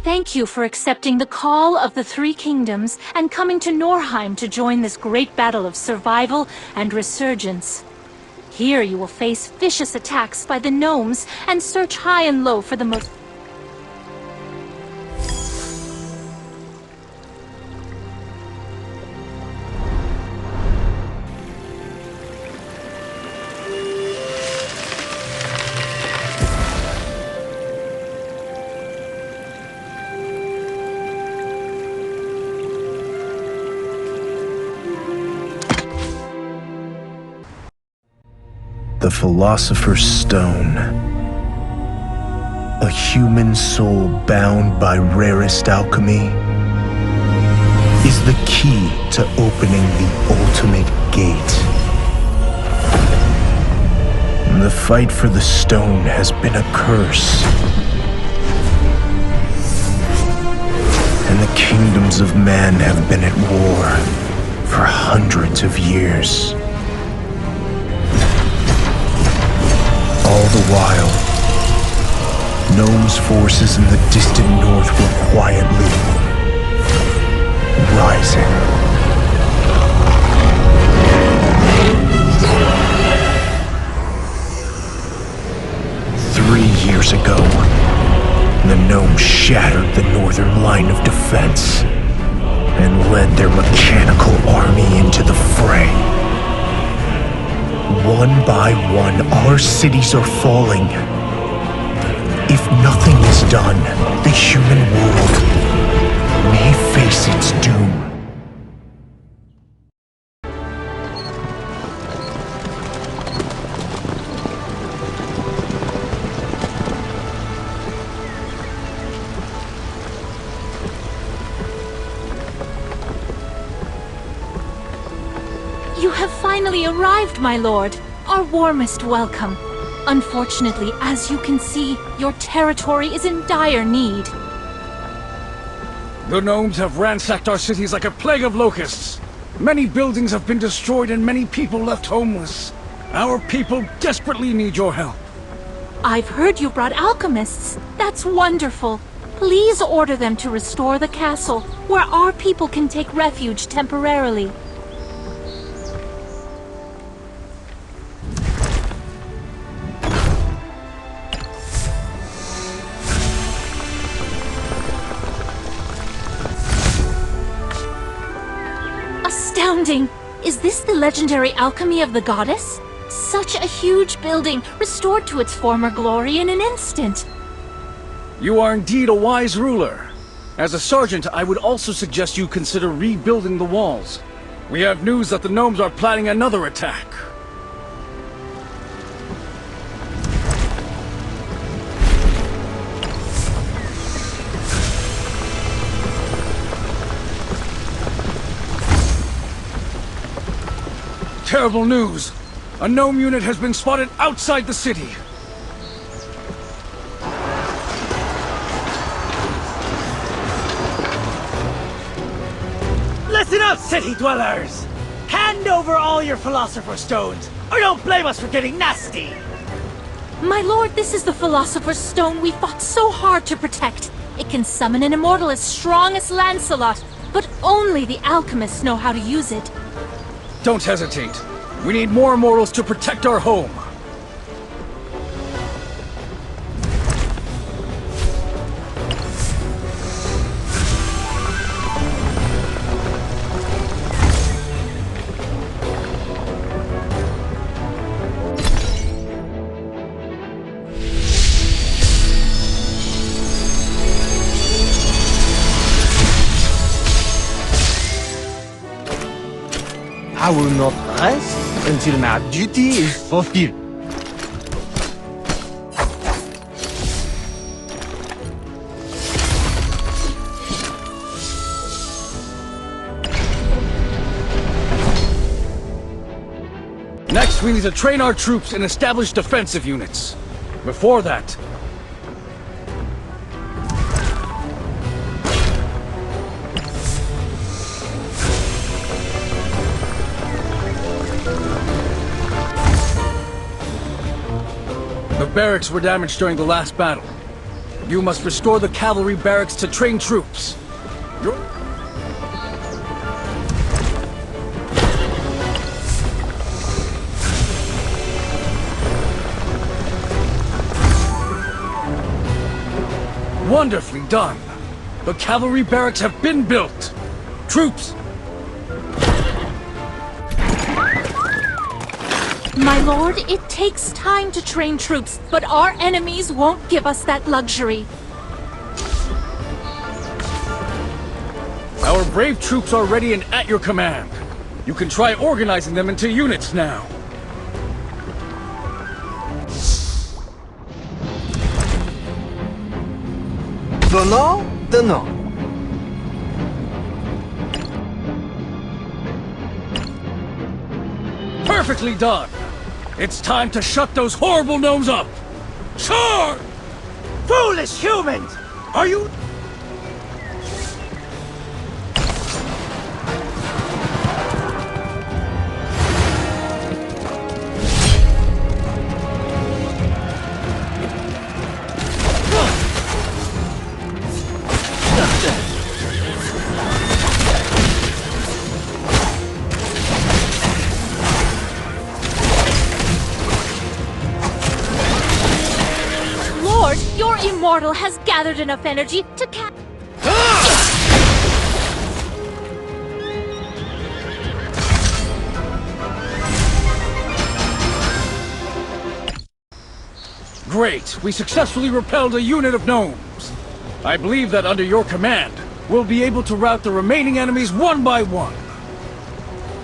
Thank you for accepting the call of the Three Kingdoms and coming to Norheim to join this great battle of survival and resurgence. Here you will face vicious attacks by the gnomes and search high and low for the most... The Philosopher's Stone. A human soul bound by rarest alchemy is the key to opening the ultimate gate. The fight for the stone has been a curse, and the kingdoms of man have been at war for hundreds of years. All the while, Gnome's forces in the distant north were quietly rising. Years ago, the Gnomes shattered the northern line of defense and led their mechanical army into the fray. One by one, our cities are falling. If nothing is done, the human world may face its doom. You have finally arrived, my lord. Our warmest welcome. Unfortunately, as you can see, your territory is in dire need. The gnomes have ransacked our cities like a plague of locusts. Many buildings have been destroyed and many people left homeless. Our people desperately need your help. I've heard you brought alchemists. That's wonderful. Please order them to restore the castle, where our people can take refuge temporarily. Astounding! Is this the legendary alchemy of the goddess? Such a huge building, restored to its former glory in an instant. You are indeed a wise ruler. As a sergeant, I would also suggest you consider rebuilding the walls. We have news that the gnomes are planning another attack. Terrible news! A gnome unit has been spotted outside the city! Listen up, city dwellers! Hand over all your Philosopher's Stones, or don't blame us for getting nasty! My lord, this is the Philosopher's Stone we fought so hard to protect. It can summon an immortal as strong as Lancelot, but only the alchemists know how to use it. Don't hesitate. We need more immortals to protect our home. I will not rest until my duty is fulfilled. Next, we need to train our troops and establish defensive units. Before that, the barracks were damaged during the last battle. You must restore the cavalry barracks to train troops. Your... Wonderfully done. The cavalry barracks have been built. Troops! My lord, it takes time to train troops, but our enemies won't give us that luxury. Our brave troops are ready and at your command. You can try organizing them into units now. Donnant. Perfectly done! It's time to shut those horrible gnomes up! Charge! Foolish humans! Are you... Lord, your immortal has gathered enough energy to Great! We successfully repelled a unit of gnomes. I believe that under your command, we'll be able to rout the remaining enemies one by one.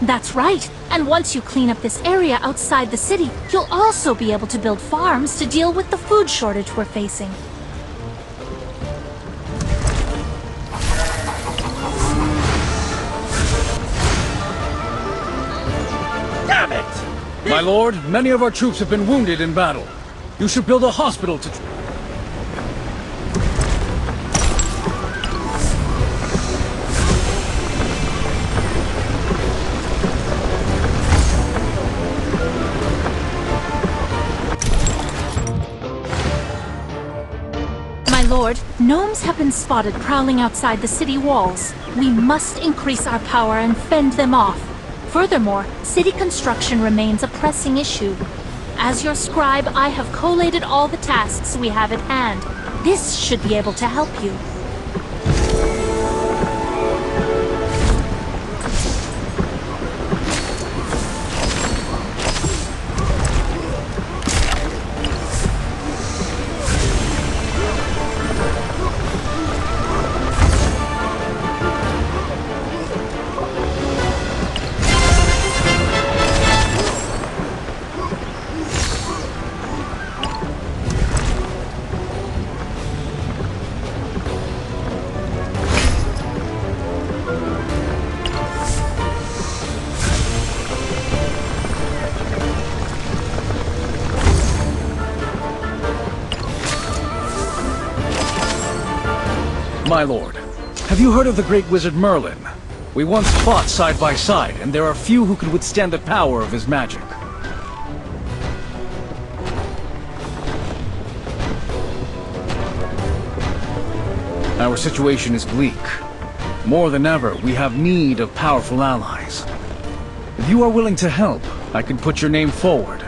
That's right. And once you clean up this area outside the city, you'll also be able to build farms to deal with the food shortage we're facing. Damn it! My lord, many of our troops have been wounded in battle. You should build a hospital to... My lord, gnomes have been spotted prowling outside the city walls. We must increase our power and fend them off. Furthermore, city construction remains a pressing issue. As your scribe, I have collated all the tasks we have at hand. This should be able to help you. My lord, have you heard of the great wizard Merlin? We once fought side by side, and there are few who could withstand the power of his magic. Our situation is bleak. More than ever, we have need of powerful allies. If you are willing to help, I can put your name forward.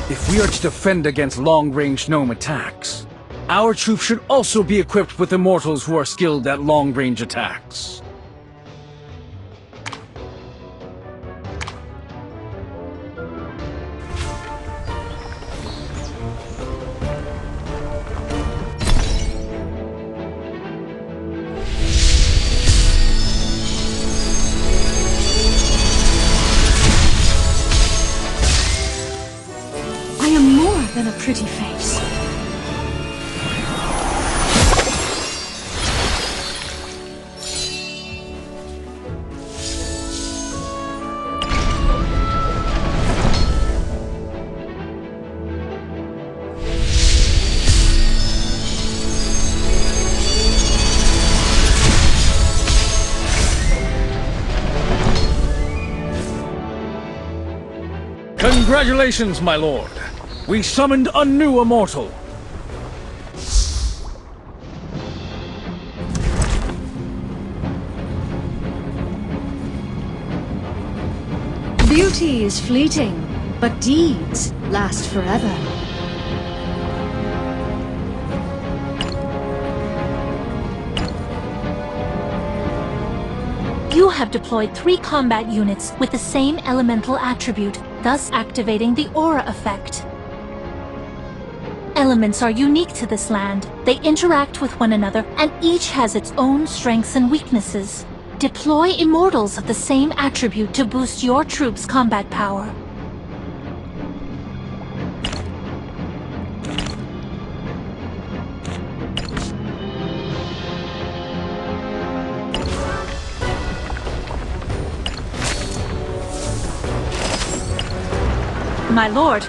If we are to defend against long-range gnome attacks, our troops should also be equipped with immortals who are skilled at long-range attacks. I am more than a pretty face. Congratulations, my lord. We summoned a new immortal. Beauty is fleeting, but deeds last forever. You have deployed 3 combat units with the same elemental attribute, thus activating the aura effect. Elements are unique to this land. They interact with one another, and each has its own strengths and weaknesses. Deploy immortals of the same attribute to boost your troops' combat power. My lord,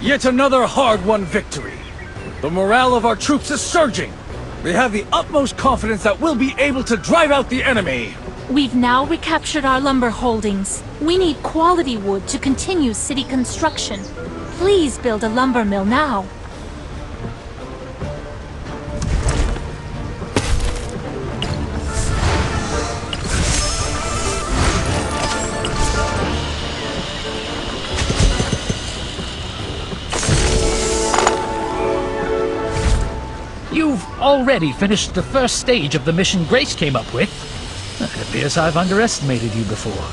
Yet another hard-won victory. The morale of our troops is surging. They have the utmost confidence that we'll be able to drive out the enemy. we've now recaptured our lumber holdings. We need quality wood to continue city construction. Please build a lumber mill now. You've already finished the first stage of the mission Grace came up with. It appears I've underestimated you before.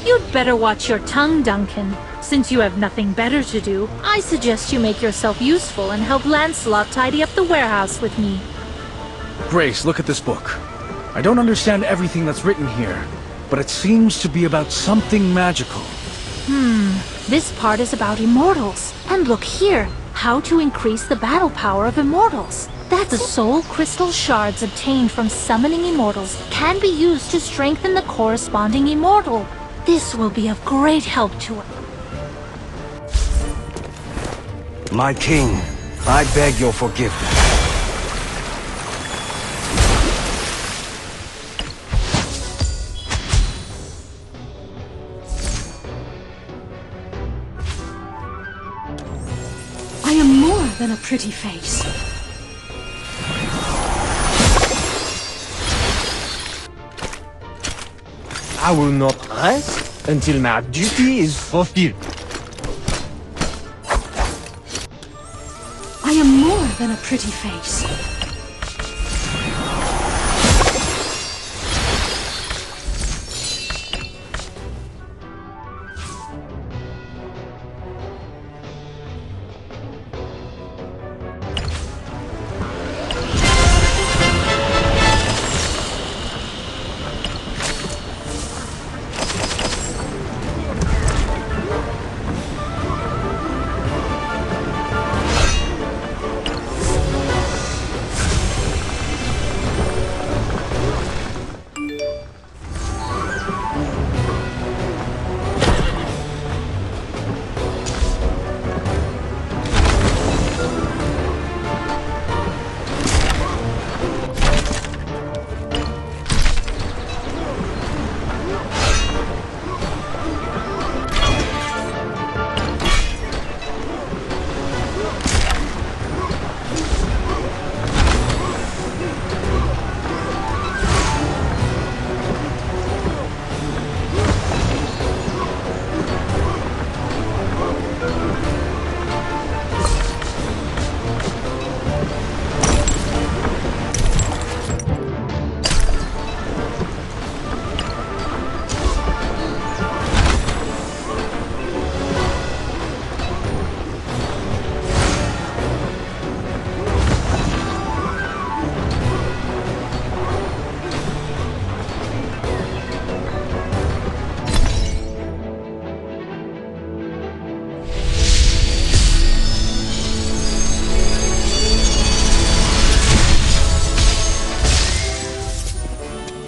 You'd better watch your tongue, Duncan. Since you have nothing better to do, I suggest you make yourself useful and help Lancelot tidy up the warehouse with me. Grace, look at this book. I don't understand everything that's written here, but it seems to be about something magical. This part is about immortals. And look here, how to increase the battle power of immortals. That's the soul crystal shards obtained from summoning immortals can be used to strengthen the corresponding immortal. This will be of great help to us. My king, I beg your forgiveness. I am more than a pretty face. I will not rest until my duty is fulfilled. I am more than a pretty face.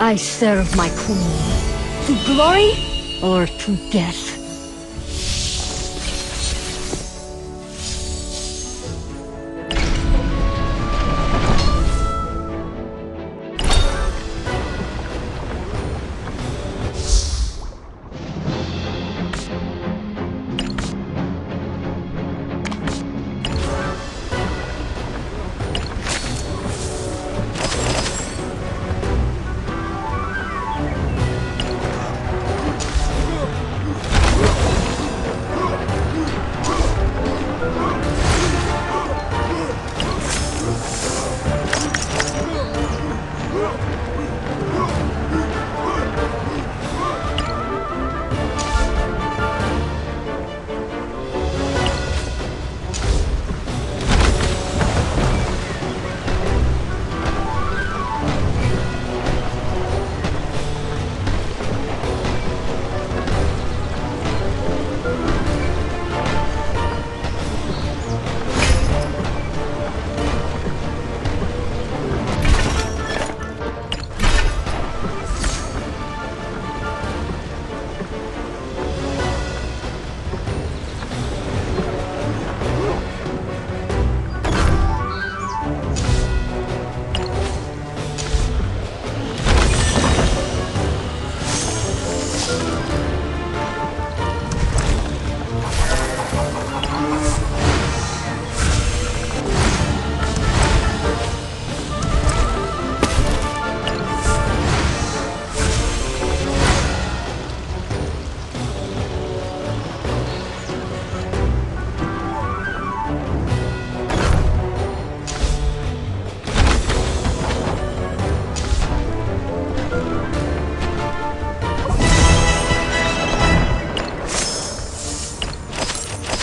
I serve my queen. To glory or to death?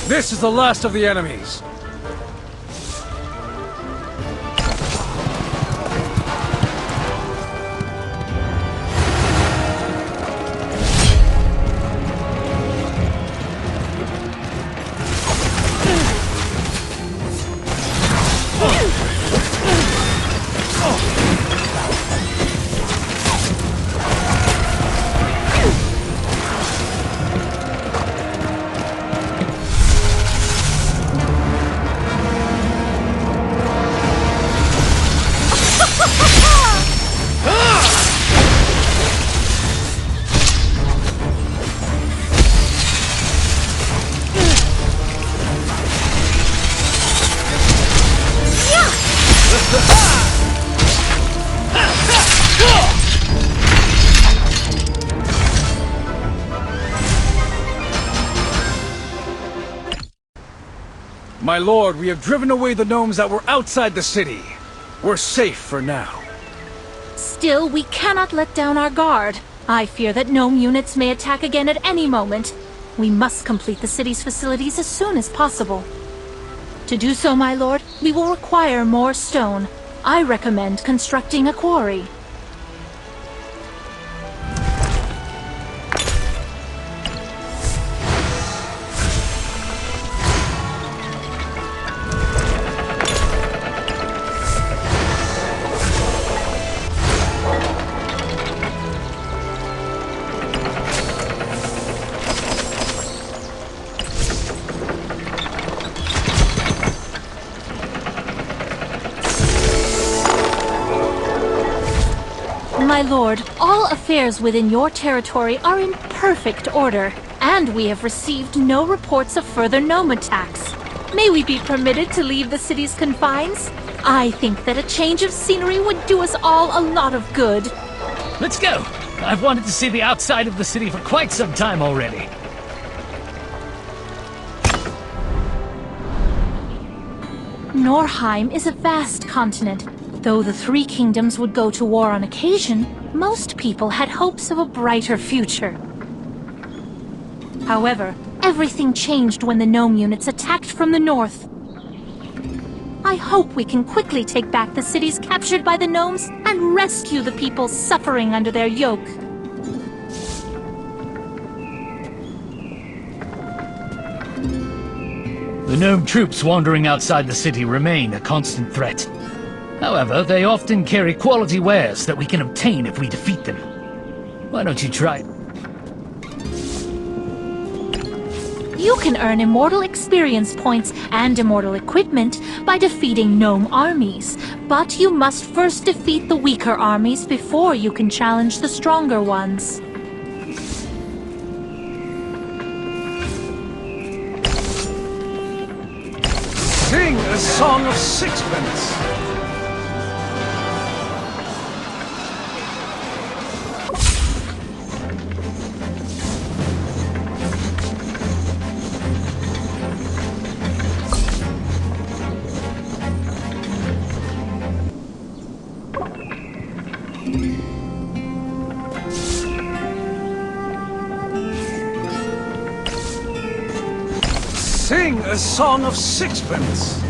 This is the last of the enemies. My lord, we have driven away the gnomes that were outside the city. We're safe for now. Still, we cannot let down our guard. I fear that gnome units may attack again at any moment. We must complete the city's facilities as soon as possible. To do so, my lord, we will require more stone. I recommend constructing a quarry. My lord, all affairs within your territory are in perfect order, and we have received no reports of further gnome attacks. May we be permitted to leave the city's confines? I think that a change of scenery would do us all a lot of good. Let's go! I've wanted to see the outside of the city for quite some time already. Norheim is a vast continent. Though the Three Kingdoms would go to war on occasion, most people had hopes of a brighter future. However, everything changed when the gnome units attacked from the north. I hope we can quickly take back the cities captured by the gnomes and rescue the people suffering under their yoke. The gnome troops wandering outside the city remain a constant threat. However, they often carry quality wares that we can obtain if we defeat them. Why don't you try it? You can earn immortal experience points and immortal equipment by defeating gnome armies, but you must first defeat the weaker armies before you can challenge the stronger ones. Sing a song of sixpence! Sing a song of sixpence!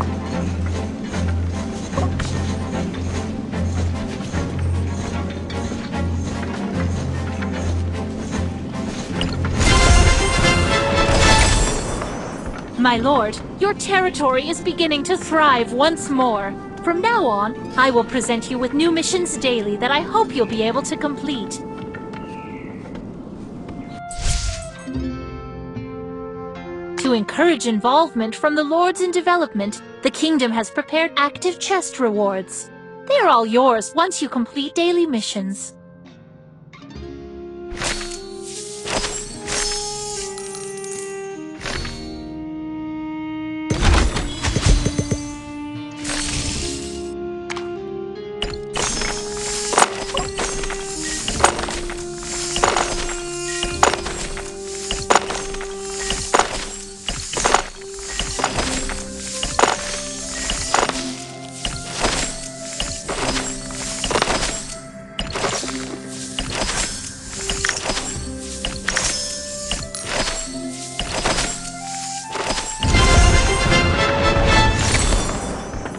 My lord, your territory is beginning to thrive once more. From now on, I will present you with new missions daily that I hope you'll be able to complete. To encourage involvement from the lords in development, the kingdom has prepared active chest rewards. They are all yours once you complete daily missions.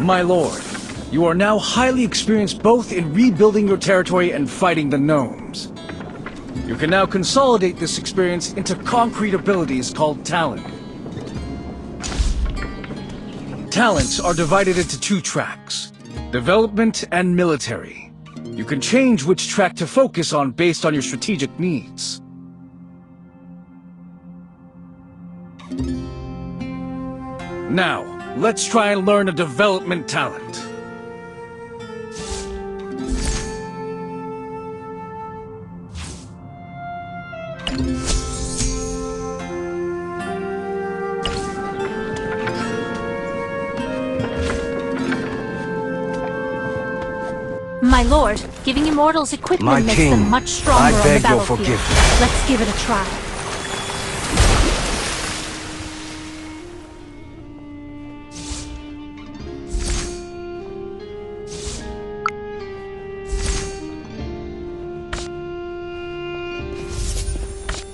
My lord, you are now highly experienced both in rebuilding your territory and fighting the gnomes. You can now consolidate this experience into concrete abilities called talent. Talents are divided into two tracks, development and military. You can change which track to focus on based on your strategic needs. Now, let's try and learn a development talent. My lord, giving immortals equipment My makes king, them much stronger I on the beg your battlefield. forgiveness. Let's give it a try.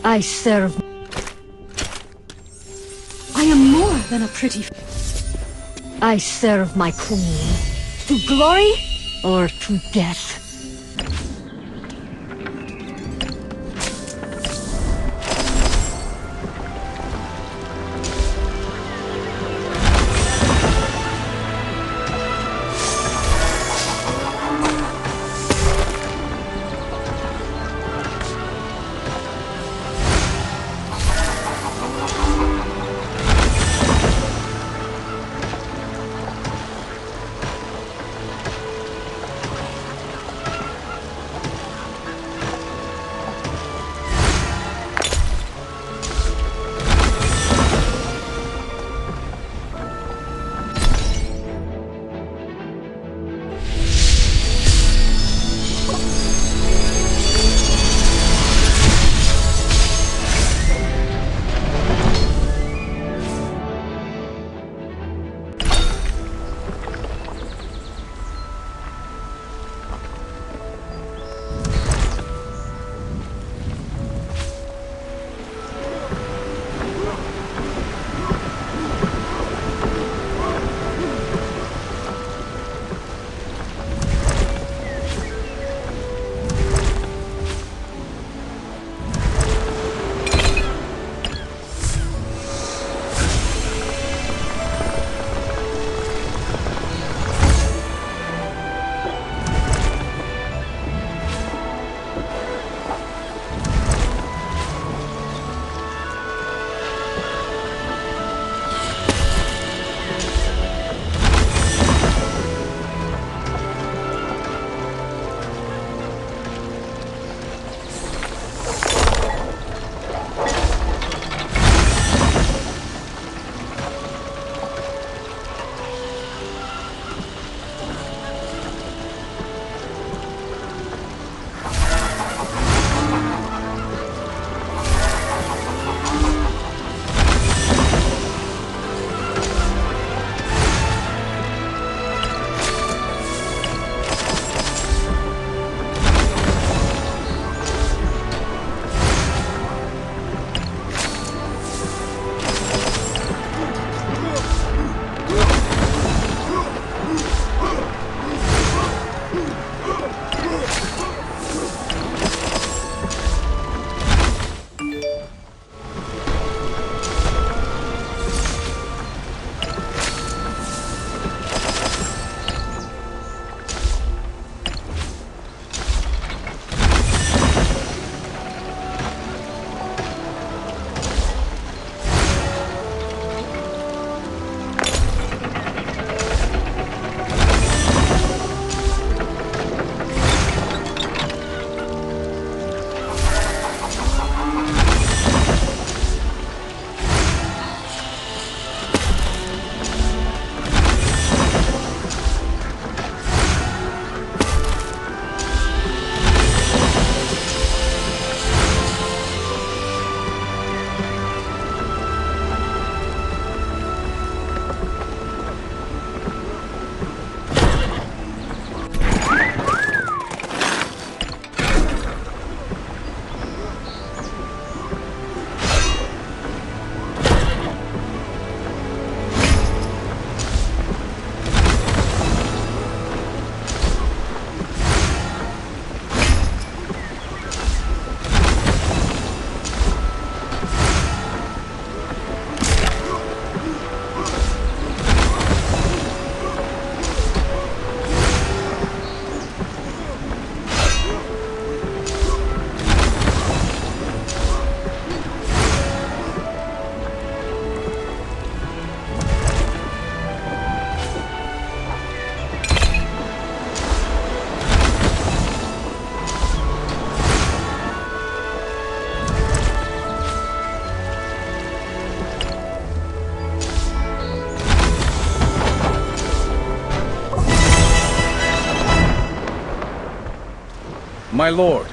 I serve. I am more than a pretty. I serve my queen. To glory or to death. My lord,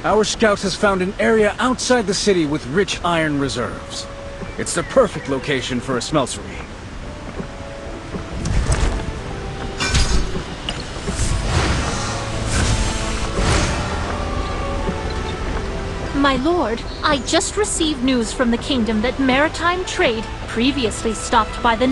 our scout has found an area outside the city with rich iron reserves. It's the perfect location for a smeltery. My lord, I just received news from the kingdom that maritime trade, previously stopped by the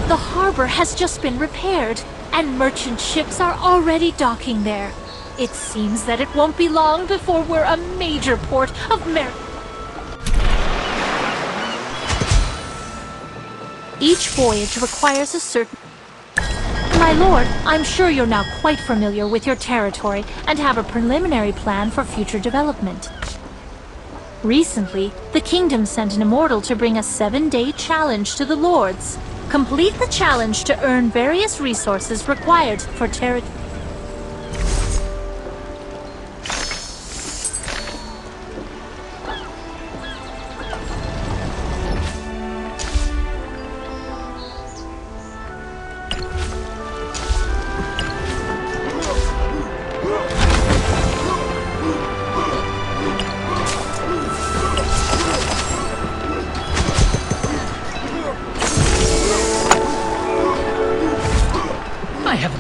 The harbor has just been repaired, and merchant ships are already docking there. It seems that it won't be long before we're a major port of Each voyage requires a certain... My lord, I'm sure you're now quite familiar with your territory and have a preliminary plan for future development. Recently, the kingdom sent an immortal to bring a 7-day challenge to the lords. Complete the challenge to earn various resources required for territory.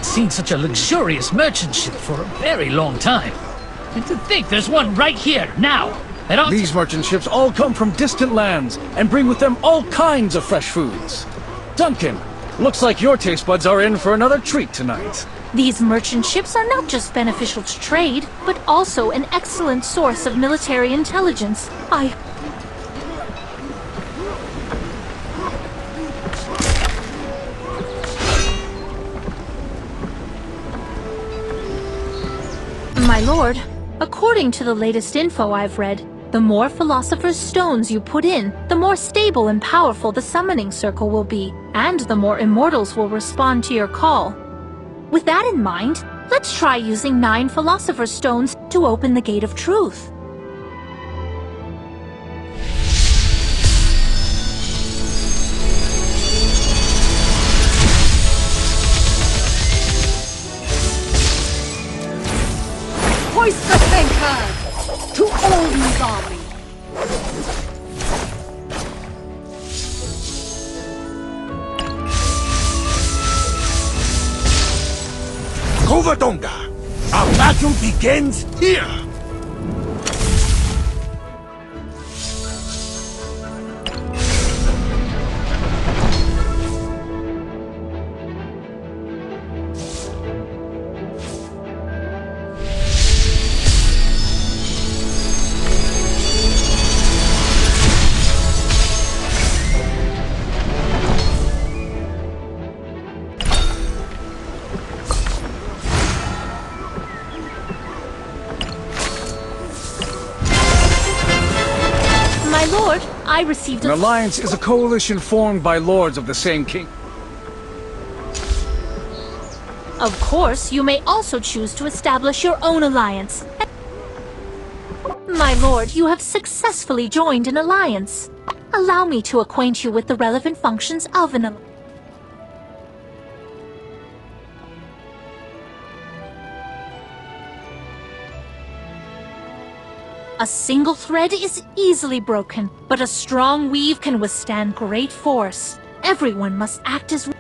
Seen such a luxurious merchant ship for a very long time. And to think there's one right here, now. These merchant ships all come from distant lands and bring with them all kinds of fresh foods. Duncan, looks like your taste buds are in for another treat tonight. These merchant ships are not just beneficial to trade, but also an excellent source of military intelligence. My lord, according to the latest info I've read, the more Philosopher's Stones you put in, the more stable and powerful the summoning circle will be, and the more immortals will respond to your call. With that in mind, let's try using 9 Philosopher's Stones to open the Gate of Truth. Hoist the tankard to Odin's army! Covadonga! Our battle begins here! I received An alliance is a coalition formed by lords of the same king. Of course, you may also choose to establish your own alliance. My lord, you have successfully joined an alliance. Allow me to acquaint you with the relevant functions of an alliance. A single thread is easily broken, but a strong weave can withstand great force. Everyone must act as one.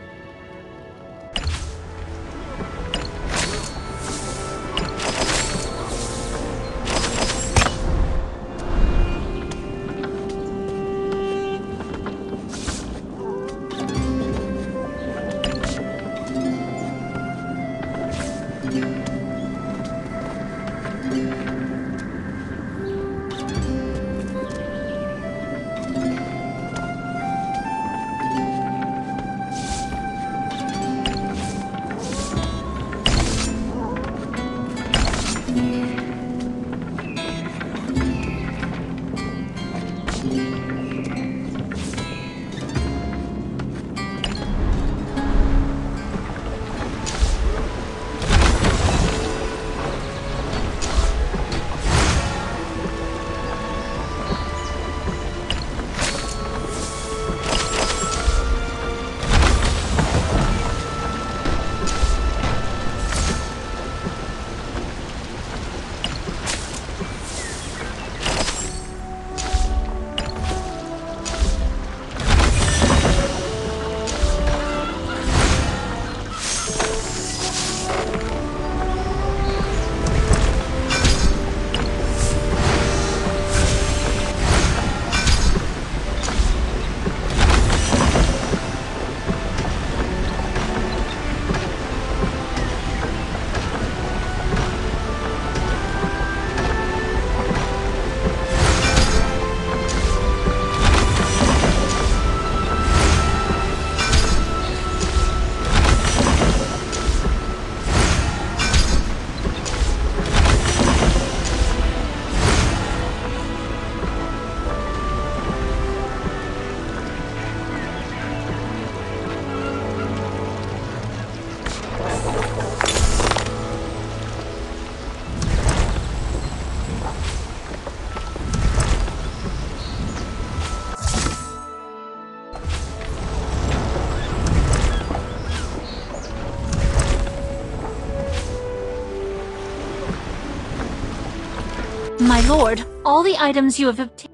My lord, all the items you have obtained...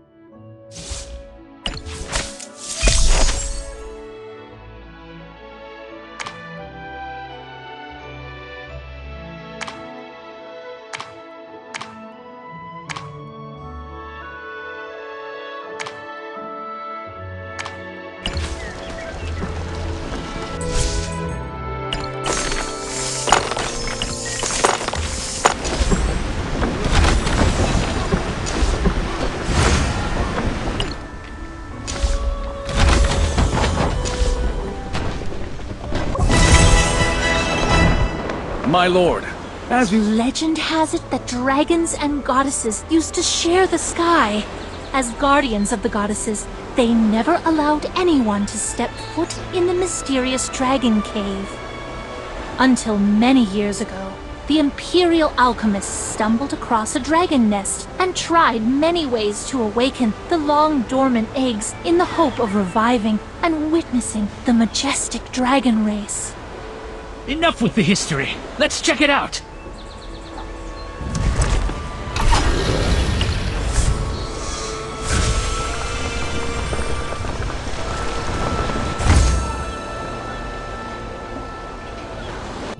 My lord, as we... Legend has it that dragons and goddesses used to share the sky. As guardians of the goddesses, they never allowed anyone to step foot in the mysterious dragon cave. Until many years ago, the Imperial alchemists stumbled across a dragon nest and tried many ways to awaken the long-dormant eggs in the hope of reviving and witnessing the majestic dragon race. Enough with the history. Let's check it out.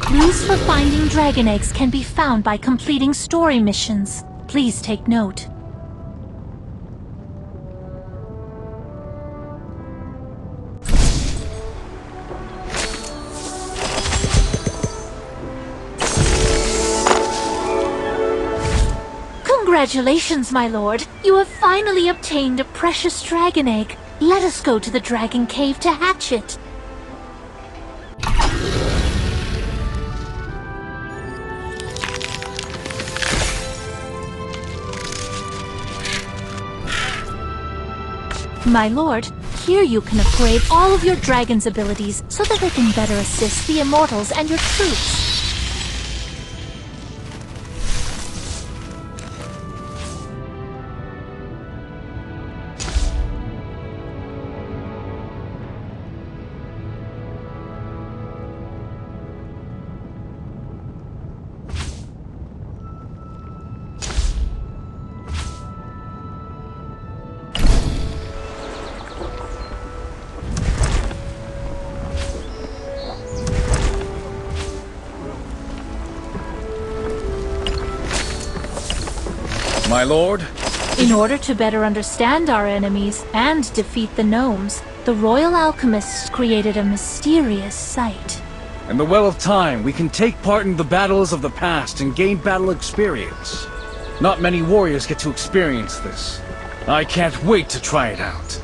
Clues for finding dragon eggs can be found by completing story missions. Please take note. Congratulations, my lord. You have finally obtained a precious dragon egg. Let us go to the dragon cave to hatch it. My lord, here you can upgrade all of your dragon's abilities so that they can better assist the immortals and your troops. My lord? In order to better understand our enemies and defeat the gnomes, the royal alchemists created a mysterious site. In the Well of Time, we can take part in the battles of the past and gain battle experience. Not many warriors get to experience this. I can't wait to try it out.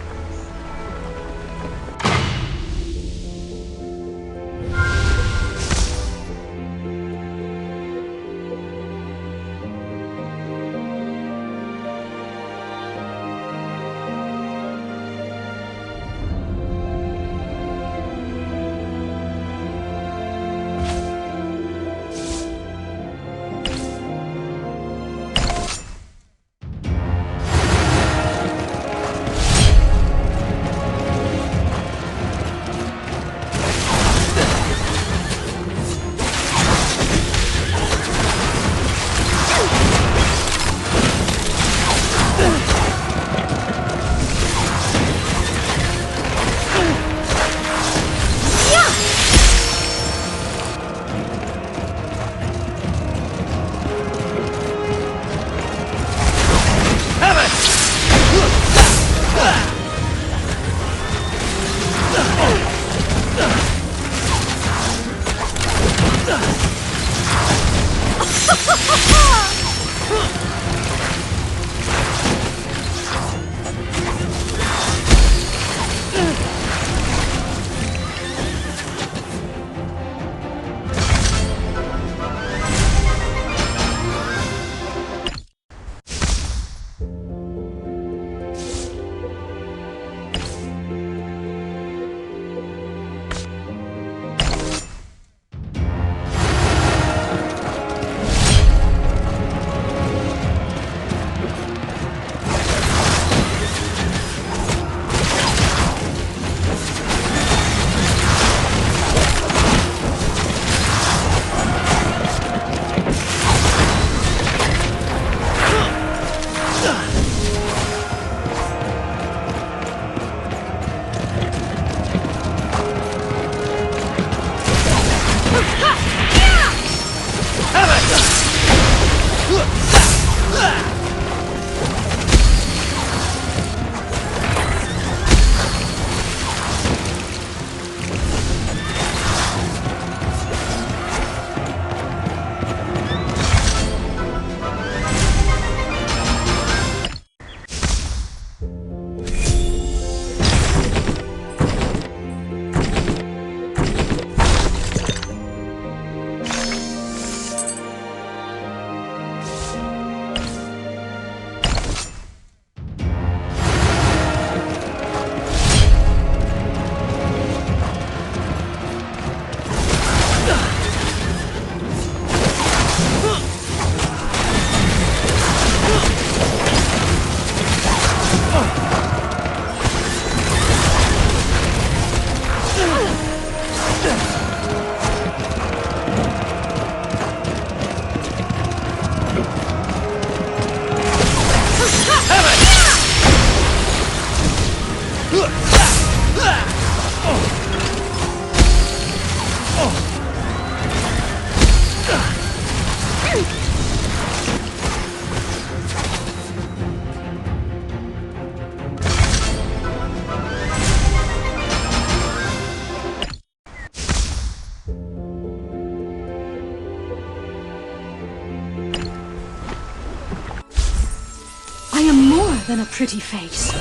I am more than a pretty face.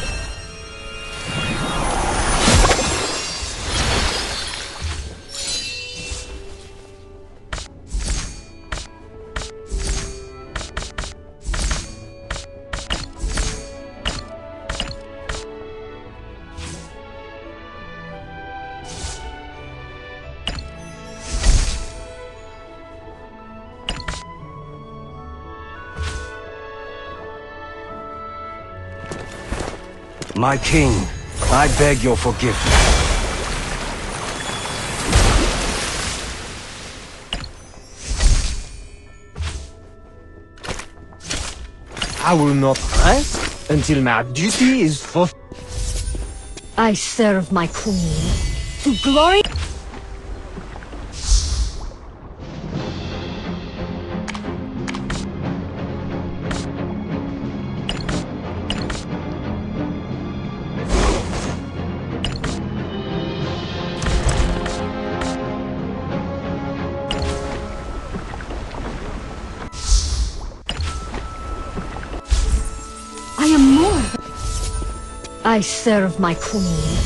My king, I beg your forgiveness. I will not rest until my duty is fulfilled. I serve my queen. To glory. I am more. I serve my queen.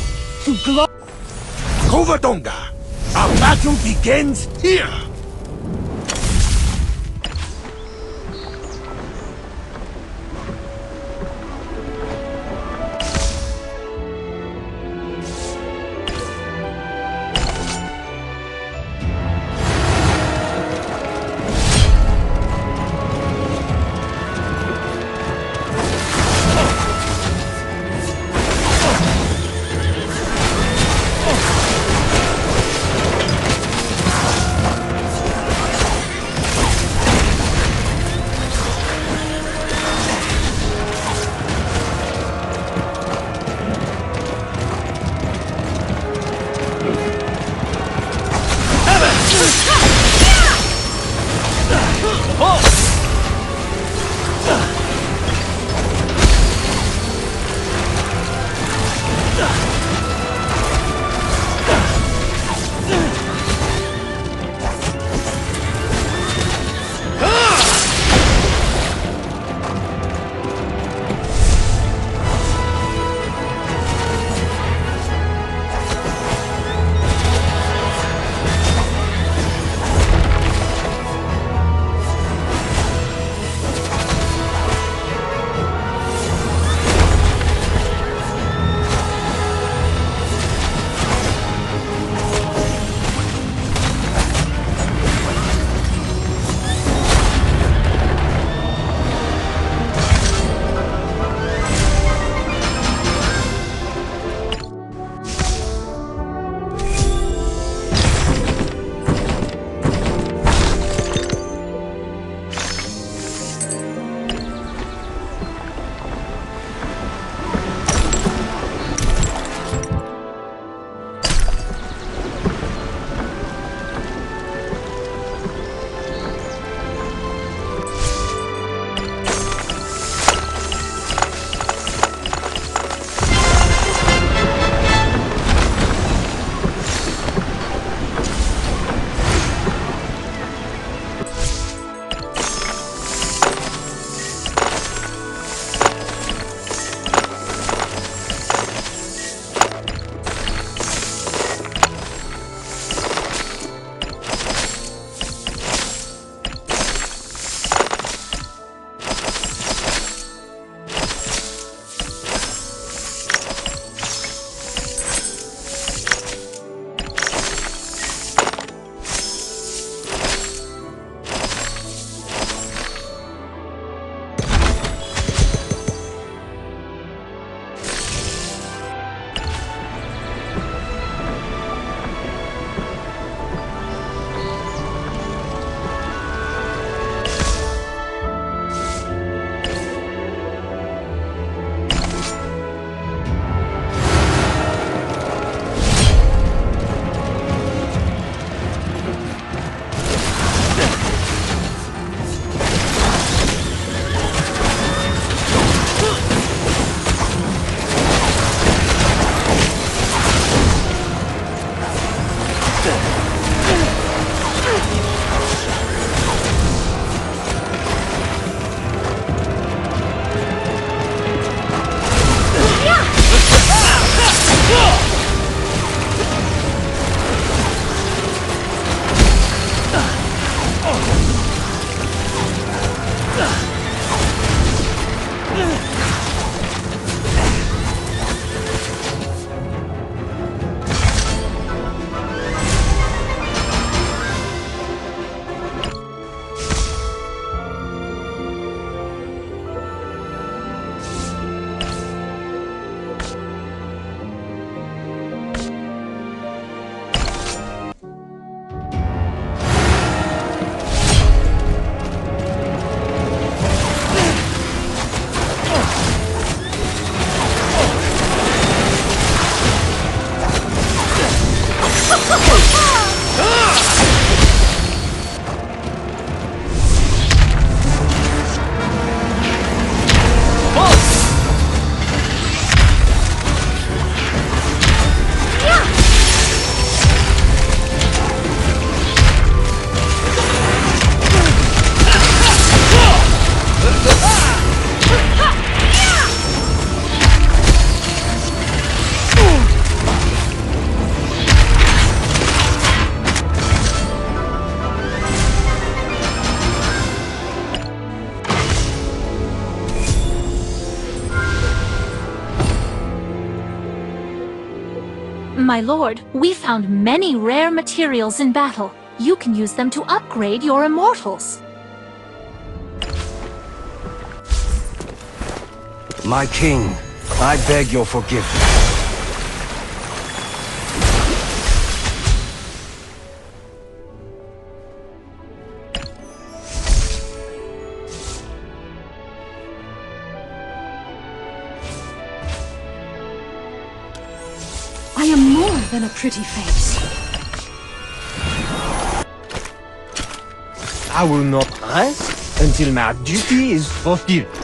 To glory. Kovatonga! Our battle begins here! My lord, we found many rare materials in battle. You can use them to upgrade your immortals. My king, I beg your forgiveness. I am more than a pretty face. I will not rest until my duty is fulfilled.